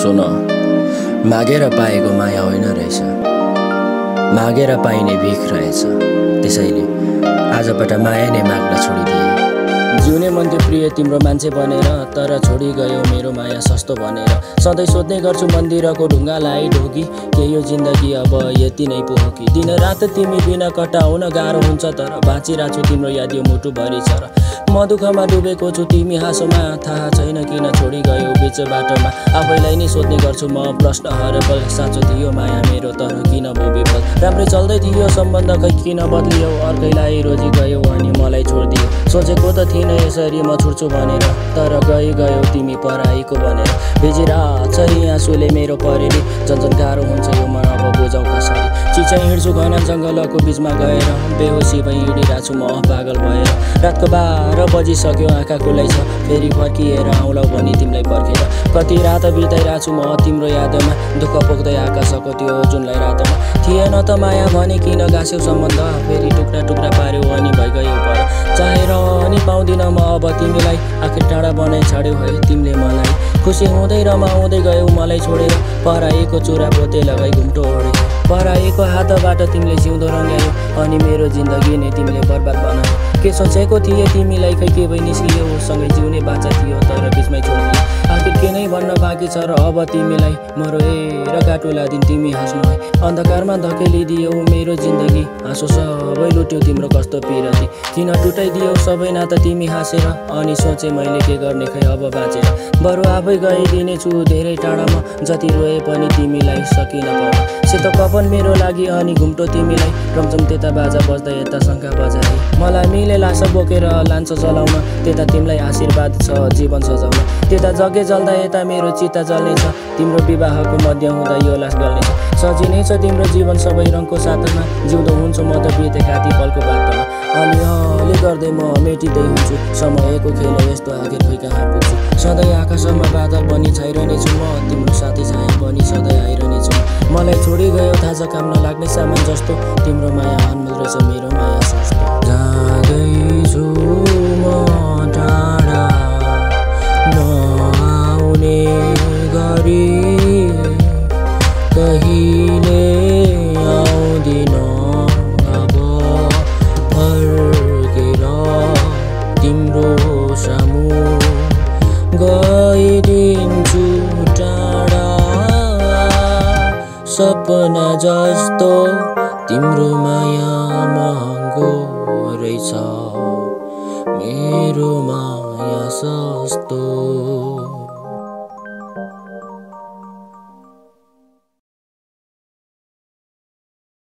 सुन, मागेर पाएको माया होइन रहेछ, मागेर पाइने भिख रहेछ। त्यसैले आजबाट माया नै माग्न छोडिदिए। जिउने मन थियो प्रिय तिम्रो मान्छे बनेर, तर छोडी गयो मेरो माया सस्तो भनेर। सधैँ सोध्ने गर्छु मन्दिरको ढुङ्गालाई ढोकी, के यो जिन्दगी अब यति नै पो हो कि? दिन रात तिमी बिना कटाउन गाह्रो हुन्छ, तर बाँचिरहेको छु तिम्रो याद यो मुटुभरि छ र। म दुःखमा डुबेको छु तिमी हाँसोमा, थाहा छैन किन छोडी गयो बिच बाटोमा। आफैलाई नै सोध्ने गर्छु म प्रश्न हरेपल, साँचो थियो माया मेरो तर किन भयो विफल? राम्रै चल्दै थियो सम्बन्ध खै किन बदलियो? अर्कैलाई रोजी गयो अनि मलाई छोडिदियो। सोचेको त थिइनँ यसरी म छुट्छु भनेर, तर गयो तिमी पराईको भनेर। भिजिरहेछ आँसुले मेरो परेली, झन्झन गाह्रो हुन्छ यो म अब बुझाउँ कसरी? चिचा हिँड्छु घना जङ्गलको बिचमा गएर, बेहोसी भई हिँडिरहेको छु म पागल भएर। रातको 12 बजिसक्यो आँखा खुलै छ, फेरि फर्किएर आउँला भनी तिमीलाई पर्खेर। कति रात बिताइरहेको छु म तिम्रो यादमा, दुःख पोख्दै आकाशको त्यो जुनलाई रातमा। थिएन त माया भने किन गाँस्यौ सम्बन्ध, फेरि टुक्रा टुक्रा पार्यो अनि भइगयो पर। चाहेर अनि पाउँदिन म अब तिमीलाई, आखिर टाढा बनाइ छाड्यौ है तिमीले मलाई। खुसी हुँदै रमाउँदै गयौ मलाई छोडेर, पराईको चुरा पोते लगाई घुम्टो ओढे। पराईको हातबाट तिमीले जिउँदो रङ्ग्यायौ, अनि मेरो जिन्दगी नै तिमीले बर्बाद बनायौ। के सोचेको थिए तिमीलाई खै के भइ निस्कियो, सँगै जिउने बाचा थियो तर बिचमै छोडिदियो। आखिर के नै भन्न बाँकी छ र अब तिमीलाई, म रोएर काटुला दिन तिमी हाँस्नु है। अन्धकारमा धकेलिदियौ मेरो जिन्दगी, हाँसो सबै लुट्यौ तिम्रो कस्तो पिरती। किन टुटाइदियौ सबै नाता तिमी हाँसेर, अनि सोचे मैले के गर्ने खै अब बाँचेर। बरु आफै गइदिनेछु धेरै टाढामा, जति रोए पनि तिमीलाई सकिन पाउन। सेतो कफन मेरो लागि अनि घुम्टो तिमीलाई, रमझम त्यता बाजा बज्दा यता शङ्का बजाई। मलाई मिले लास बोकेर लान्छ जलाउन, त्यता तिमीलाई आशीर्वाद छ जीवन सजाउन। त्यता जगे जल्दा यता मेरो चिता जल्नेछ, तिम्रो विवाहको मध्य हुँदा यो लास गल्नेछ। सजिनै छ तिम्रो जीवन सबै रङको साथमा, जिउँदो हुन्छु म त बिते खाती पलको बाटोमा। अलि गर्दै म मेटिँदै हुन्छु, समयको खेल यस्तो आखिर खोइ कहाँ पुग्छु। सधैँ आकाशमा बादल बनी छाइरहनेछु म, तिम्रो साथी छाया बनी सधैँ आइरहनेछु। मलाई छोडी गयो थाहा काम नलाग्ने सामान जस्तो, तिम्रो माया अनमोल रहेछ मेरो माया सस्तो। जाँदैछु म टाढा नआउने गरी, कहिले आउँदिन अब फर्केर तिम्रो सामु। गइदिन्छु टाढा सपना जस्तो, तिम्रो माया महँगो रहेछ मेरो माया सस्तो।